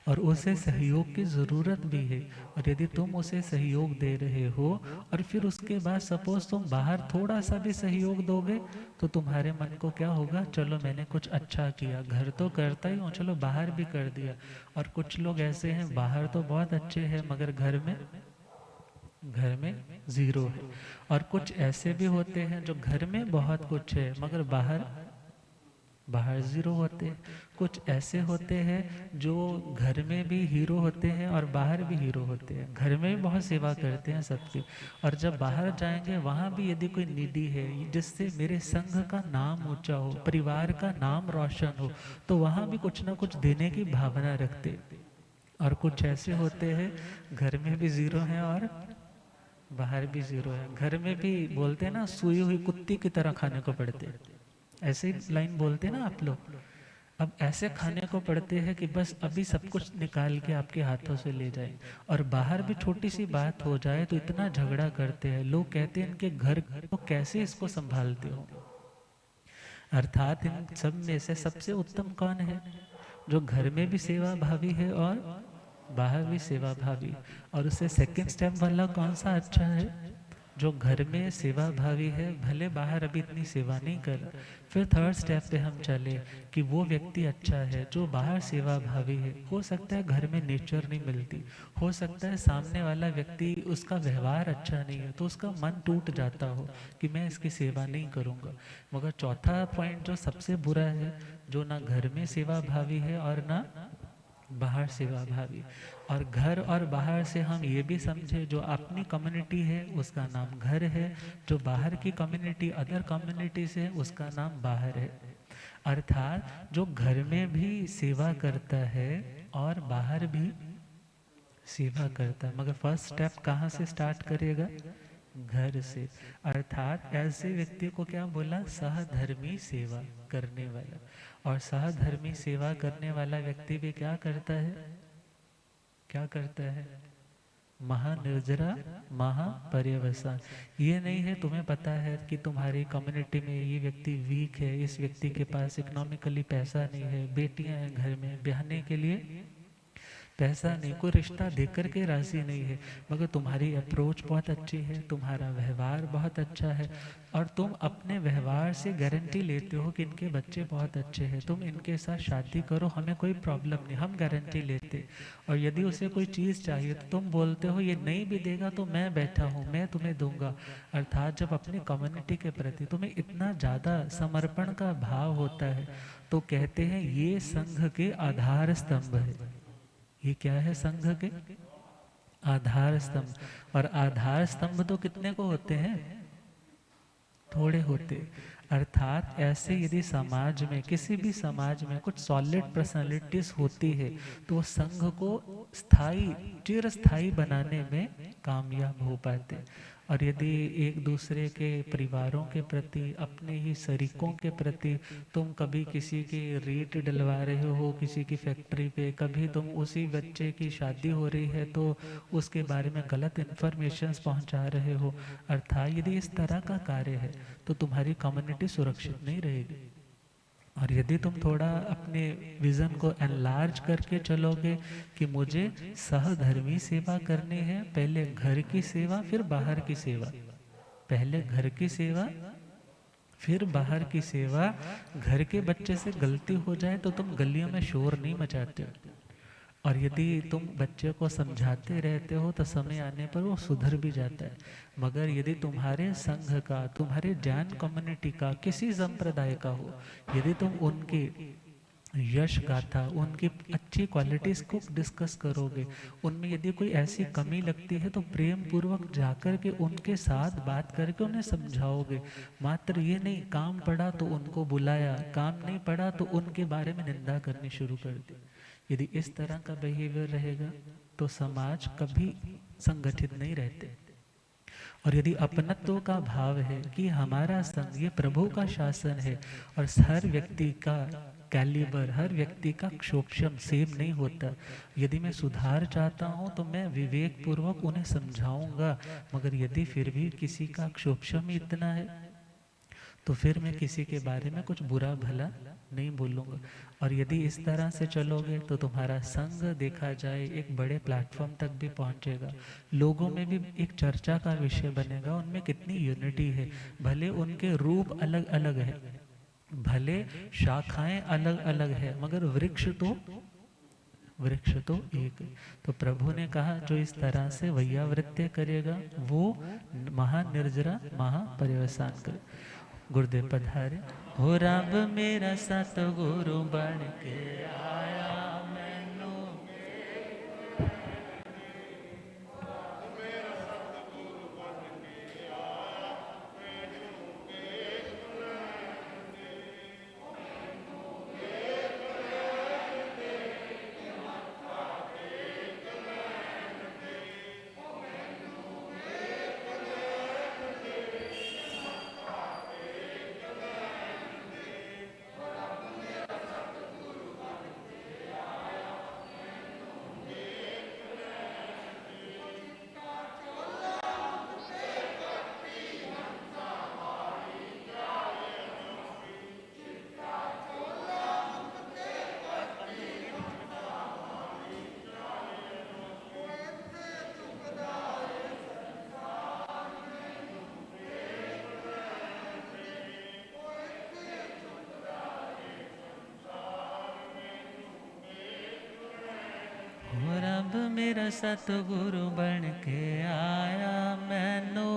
और उसे सहयोग की ज़रूरत भी है, और यदि तुम उसे सहयोग दे रहे हो और फिर उसके बाद सपोज तुम बाहर थोड़ा सा भी सहयोग दोगे, तो तुम्हारे मन को क्या होगा? चलो मैंने कुछ अच्छा किया, घर तो करता ही हूँ, चलो बाहर भी कर दिया। और कुछ लोग ऐसे हैं, बाहर तो बहुत अच्छे हैं मगर घर में जीरो है। और कुछ ऐसे भी होते हैं जो घर में बहुत कुछ है मगर बाहर बाहर जीरो होते हैं। कुछ ऐसे होते हैं जो घर में भी हीरो होते हैं और बाहर भी हीरो होते हैं, घर में भी बहुत सेवा करते हैं सबकी, और जब बाहर जाएंगे वहाँ भी यदि कोई निडी है जिससे मेरे संघ का नाम ऊंचा हो, परिवार का नाम रोशन हो, तो वहाँ भी कुछ ना कुछ देने की भावना रखते। और कुछ ऐसे होते हैं घर में भी जीरो हैं और बाहर भी जीरो है। घर में भी बोलते हैं ना, सोई हुई कुत्ती की तरह खाने को पड़ते, ऐसे ही लाइन बोलते हैं ना आप लोग। अब ऐसे खाने को पड़ते हैं कि बस अभी सब कुछ निकाल के आपके हाथों से ले जाए, और बाहर भी छोटी सी बात हो जाए तो इतना झगड़ा करते हैं। लोग कहते हैं इनके घर को कैसे इसको संभालते हो। अर्थात इन सब में से सबसे उत्तम कौन है? जो घर में भी सेवा भावी है और बाहर भी सेवा भावी। और उससे सेकंड स्टेप वाला कौन सा अच्छा है? जो घर में सेवा भावी है, भले बाहर अभी इतनी सेवा नहीं कर रहा। फिर थर्ड स्टेप पे हम चले कि वो व्यक्ति अच्छा है जो बाहर सेवा भावी है। हो सकता है घर में नेचर नहीं मिलती, हो सकता है सामने वाला व्यक्ति उसका व्यवहार अच्छा नहीं है, तो उसका मन टूट जाता हो कि मैं इसकी सेवा नहीं करूँगा। मगर चौथा पॉइंट जो सबसे बुरा है, जो ना घर में सेवा भावी है और ना बाहर सेवा भावी। और घर और बाहर से हम ये भी समझे, जो अपनी कम्युनिटी है उसका नाम घर है, जो बाहर की कम्युनिटी अदर कम्युनिटी से उसका नाम बाहर है। अर्थात जो घर में भी सेवा करता है और बाहर भी सेवा करता है, मगर फर्स्ट स्टेप कहाँ से स्टार्ट करेगा? घर से। अर्थात ऐसे व्यक्ति को क्या बोला? सहधर्मी सेवा करने वाला। और सहधर्मी सेवा करने वाला व्यक्ति भी क्या करता है? क्या करता है? महानिर्जरा महापर्यवसान। ये नहीं है तुम्हें पता है कि तुम्हारी कम्युनिटी में ये व्यक्ति वीक है, इस व्यक्ति के पास इकोनॉमिकली पैसा नहीं है, बेटियां हैं घर में, ब्याहने के लिए पैसा नहीं, कोई रिश्ता देकर के राजी नहीं है, मगर तुम्हारी अप्रोच बहुत अच्छी है, तुम्हारा व्यवहार बहुत अच्छा है, और तुम अपने व्यवहार से गारंटी लेते हो कि इनके बच्चे बहुत अच्छे हैं, तुम इनके साथ शादी करो, हमें कोई प्रॉब्लम नहीं, हम गारंटी लेते। और यदि उसे कोई चीज़ चाहिए तो तुम बोलते हो ये नहीं भी देगा तो मैं बैठा हूँ, मैं तुम्हें दूंगा। अर्थात जब अपनी कम्युनिटी के प्रति तुम्हें इतना ज़्यादा समर्पण का भाव होता है, तो कहते हैं ये संघ के आधार स्तंभ है। ये क्या है? संघ के आधार स्तंभ। और आधार स्तंभ तो कितने को होते हैं? थोड़े होते। अर्थात ऐसे यदि समाज में, किसी भी समाज में कुछ सॉलिड पर्सनालिटीज होती है, तो वो संघ को स्थायी, चिरस्थायी बनाने में कामयाब हो पाते। और यदि एक दूसरे के परिवारों के प्रति, अपने ही शरीकों के प्रति, तुम कभी किसी की रेट डलवा रहे हो किसी की फैक्ट्री पे, कभी तुम उसी बच्चे की शादी हो रही है तो उसके बारे में गलत इन्फॉर्मेशंस पहुंचा रहे हो, अर्थात यदि इस तरह का कार्य है तो तुम्हारी कम्युनिटी सुरक्षित नहीं रहेगी। और यदि तुम थोड़ा अपने विज़न को एनलार्ज करके चलोगे कि मुझे सहधर्मी सेवा करनी है, पहले घर की सेवा फिर बाहर की सेवा, पहले घर की सेवा फिर बाहर की सेवा, घर के बच्चे से गलती हो जाए तो तुम गलियों में शोर नहीं मचाते हो। और यदि तुम बच्चे को समझाते रहते हो तो समय आने पर वो सुधर भी जाता है। मगर यदि तुम्हारे संघ का, तुम्हारे जैन कम्युनिटी का, किसी संप्रदाय का हो, यदि तुम उनकी यश गाथा, उनकी अच्छी क्वालिटीज़ को डिस्कस करोगे, उनमें यदि कोई ऐसी कमी लगती है तो प्रेम पूर्वक जाकर के उनके साथ बात करके उन्हें समझाओगे। मात्र ये नहीं, काम पड़ा तो उनको बुलाया, काम नहीं पड़ा तो उनके बारे में निंदा करनी शुरू कर दी। यदि इस तरह का बिहेवियर रहेगा तो समाज कभी संगठित नहीं रहते। और यदि अपनत्व का भाव है कि हमारा संघ ये प्रभु का शासन है, और हर व्यक्ति का कैलिबर, हर व्यक्ति का क्षोभम सेम नहीं होता, यदि मैं सुधार चाहता हूँ तो मैं विवेक पूर्वक उन्हें समझाऊंगा, मगर यदि फिर भी किसी का क्षोभम ही इतना है तो फिर मैं किसी के बारे में कुछ बुरा भला नहीं बोलूँगा। और यदि इस तरह से चलोगे तो तुम्हारा संघ देखा जाए एक बड़े प्लेटफॉर्म तक भी पहुँचेगा, लोगों में भी एक चर्चा का विषय बनेगा, उनमें कितनी यूनिटी है, भले उनके रूप अलग अलग है, भले शाखाएं अलग अलग है, मगर वृक्ष तो एक है। तो प्रभु ने कहा जो इस तरह से वैयावृत्य करेगा वो महानिर्जरा महापर्यवसान करे। गुरुदेव पधारे। हो रब मेरा सतगुरु बन के आया मैनू, हो रब मेरा सतगुरु बन के आया मैनू,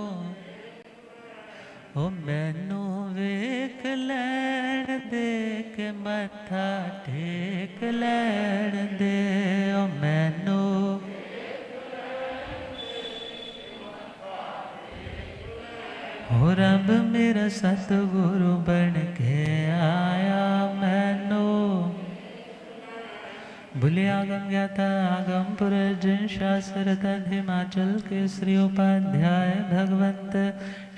ओ मैनू वेख लैण दे के मत्था टेक लैण दे, ओ मैनू हो रब मेरा सतगुरु बन के आया मैनू। भूले आगम ज्ञाता आगम पुरर्जन शास्त्र तद हिमाचल के श्री उपाध्याय भगवंत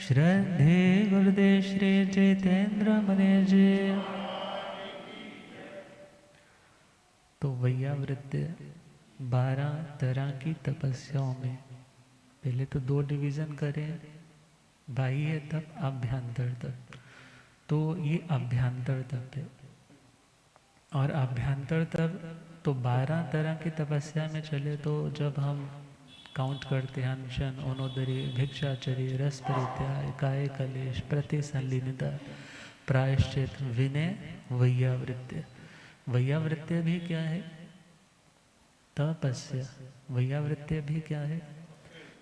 श्रद्धे गुरुदेव श्री जितेंद्र मुनि जी। तो वैयावृत्य 12 तरह की तपस्याओं में पहले तो 2 डिवीज़न करें, बाह्य तप, आभ्यंतर तप। तो ये आभ्यंतर तप है। और आभ्यंतर तप तो 12 तरह की तपस्या में चले तो जब हम काउंट करते हैं, अनशन, ओनोदरी, भिक्षाचर्य, रस परित्याग, काय कलेश, प्रतिसंलीनता, प्रायश्चित, विनय, वैयावृत्य। वैयावृत्य भी क्या है? तपस्या। वैयावृत्य भी क्या है?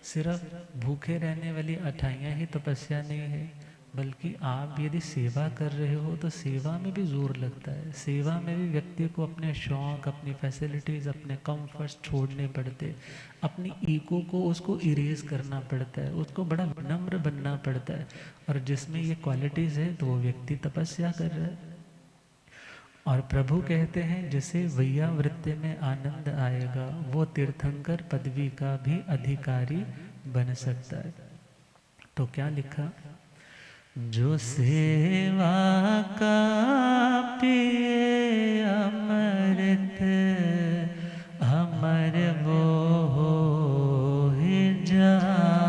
सिर्फ भूखे रहने वाली अठाइयाँ ही तपस्या नहीं है, बल्कि आप यदि सेवा कर रहे हो तो सेवा में भी जोर लगता है। सेवा में भी व्यक्ति को अपने शौक, अपनी फैसिलिटीज़, अपने कंफर्ट्स छोड़ने पड़ते, अपनी ईगो को उसको इरेज करना पड़ता है, उसको बड़ा विनम्र बनना पड़ता है। और जिसमें ये क्वालिटीज़ है तो वो व्यक्ति तपस्या कर रहा है। और प्रभु कहते हैं जिसे वैयावृत्ति में आनंद आएगा वो तीर्थंकर पदवी का भी अधिकारी बन सकता है। तो क्या लिखा? जो सेवा का पिए अमृत, अमर वो हो ही जाएंगे।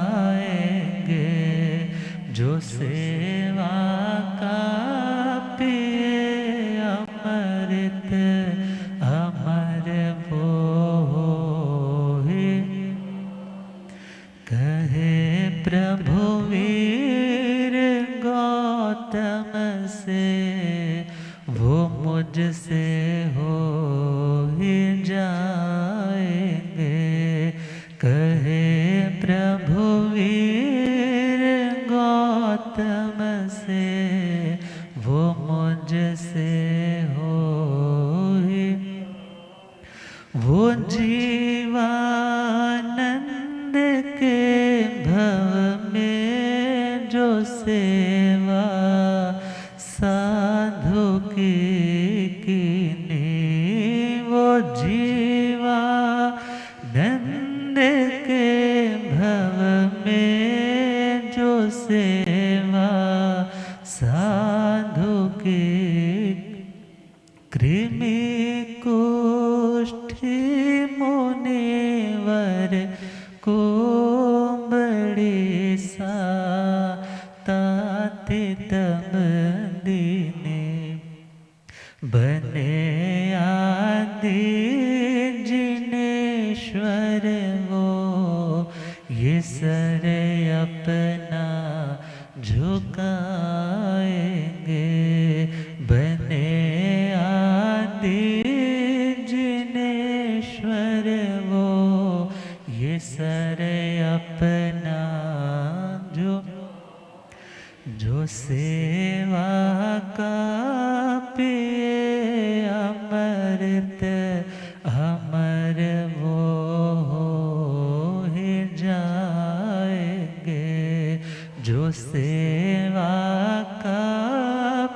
जो सेवा का पिए अमृत, अमर वो हो ही। कहे प्रभु वीर गौतम से, वो मुझसे हो ही जाएंगे। कहे प्रभु वीर गौतम से, वो मुझसे हो ही। वो जीवानंद के भव में जो सेवा साधु की कीनी, वो जीवानंद के भव में जो सेवा साधु की। कृमि कुष्ठी मुनिवर को बड़ी सा ताति तब दीने, बने आदि जिनेश्वर वो ये सर अपना झुकाएंगे। बने आदि जिनेश्वर वो ये सर अपना जो सेवा का पिए अमृत, अमर वो हो ही जाएंगे। जो सेवा का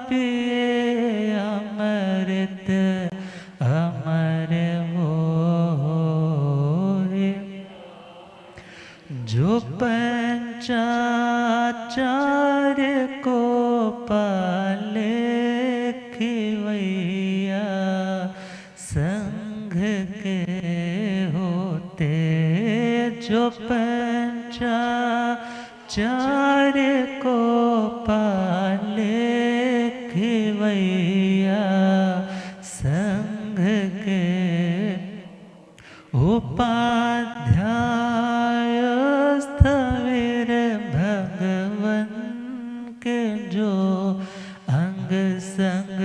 पिए अमृत, अमर वो हो ही। जो पंचाचार्य को पाले खिवैया संघ के होते। जो पंचाचार्य को पाले खिवैया संघ के। उपाध्याय स्थविर भगवन के जो अंग संग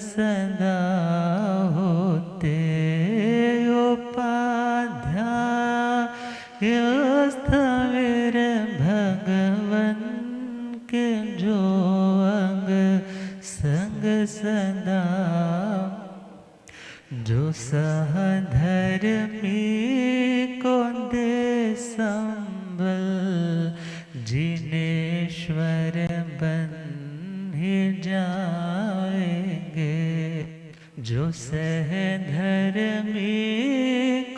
सदा होते। उपाध्याय स्थविर भगवन के जो अंग संग सदा। जो सहधर्मी को दे संबल, जिनेश्वर बन ही जाएंगे। जो सहधर्मी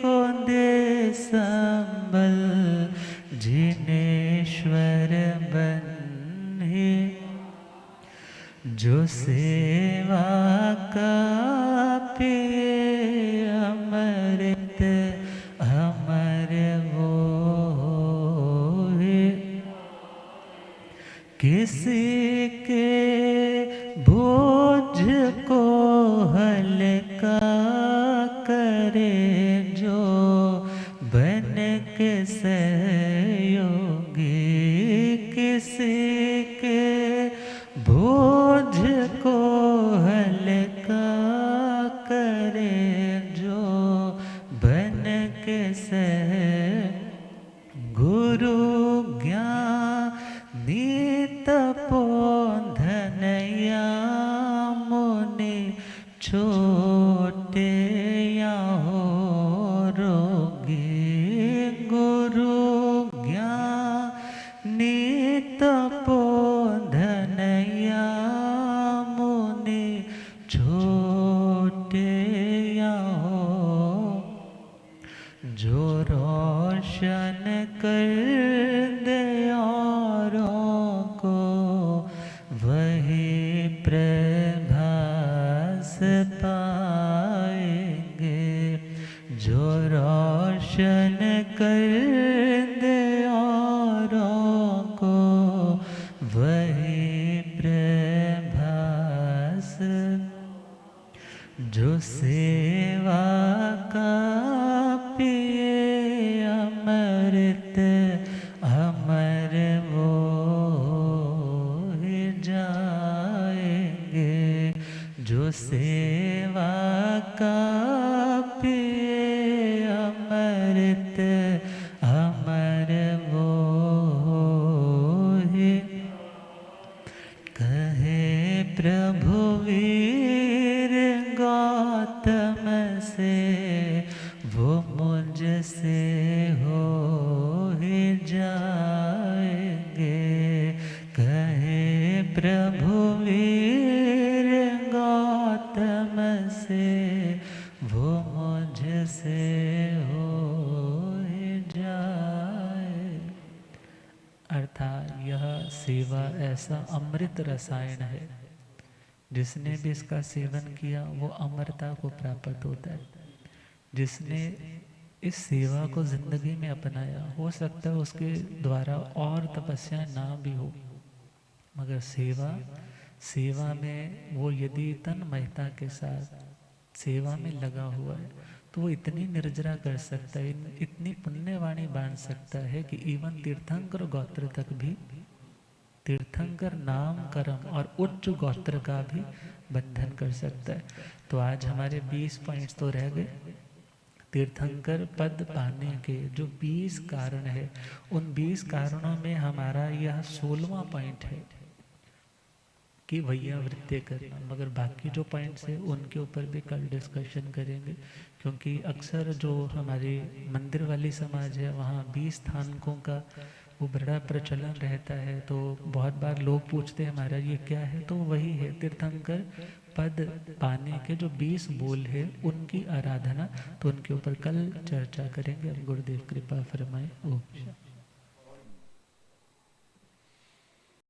को दे संबल, जिनेश्वर बन ही। जो सेवा का पिए अमृत, अमर वो किसी के बोझ को हल्का करे जो बन के सहयोगी, किसी के बोझ को हल्का करे जो बन के सह, गुरु ज्ञानी तपोधनया मुनि छोटे या हो रोगी, गुरु ज्ञानी तपोधनया मुनि छोटे या हो, जो रोशन कर दे औरों को वही प्रभास पाएंगे, जो रोशन कर दे औरों को वही प्रभास, जो सेवा का पिए अमृत अमर वो ही जाएंगे, जो सेवा का पिए अमृत अमर वो ही, कहे प्रभु वीर गौतम से वो मुझसे हो ही जाएंगे, कहे प्रभु वीर गौतम से वो मुझसे हो ही जाए। अर्थात यह सेवा ऐसा अमृत रसायन है, जिसने भी इसका सेवन किया वो अमरता को प्राप्त होता है। जिसने इस सेवा को जिंदगी में अपनाया, हो सकता है उसके द्वारा और तपस्या ना भी हो, मगर सेवा में वो यदि तन्मयता के साथ सेवा में लगा हुआ है तो वो इतनी निर्जरा कर सकता है, इतनी पुण्यवाणी बांध सकता है कि इवन तीर्थंकर गोत्र तक भी, तीर्थंकर नाम कर्म और उच्च गोत्र का भी बंधन कर सकता है। तो आज हमारे 20 पॉइंट्स तो रह गए। तीर्थंकर पद पाने के जो 20 कारण है, उन 20 कारणों में हमारा यह 16वां पॉइंट है कि भैया वृत्ति करना, मगर बाकी जो पॉइंट्स है उनके ऊपर भी कल डिस्कशन करेंगे, क्योंकि अक्सर जो हमारी मंदिर वाली समाज है वहाँ 20 स्थानकों का वो बड़ा प्रचलन रहता है। तो बहुत बार लोग पूछते हैं महाराज ये क्या है, तो वही है तीर्थंकर पद पाने के जो 20 बोल है उनकी आराधना, तो उनके ऊपर कल चर्चा करेंगे। अब गुरुदेव कृपा फरमाए। ओम।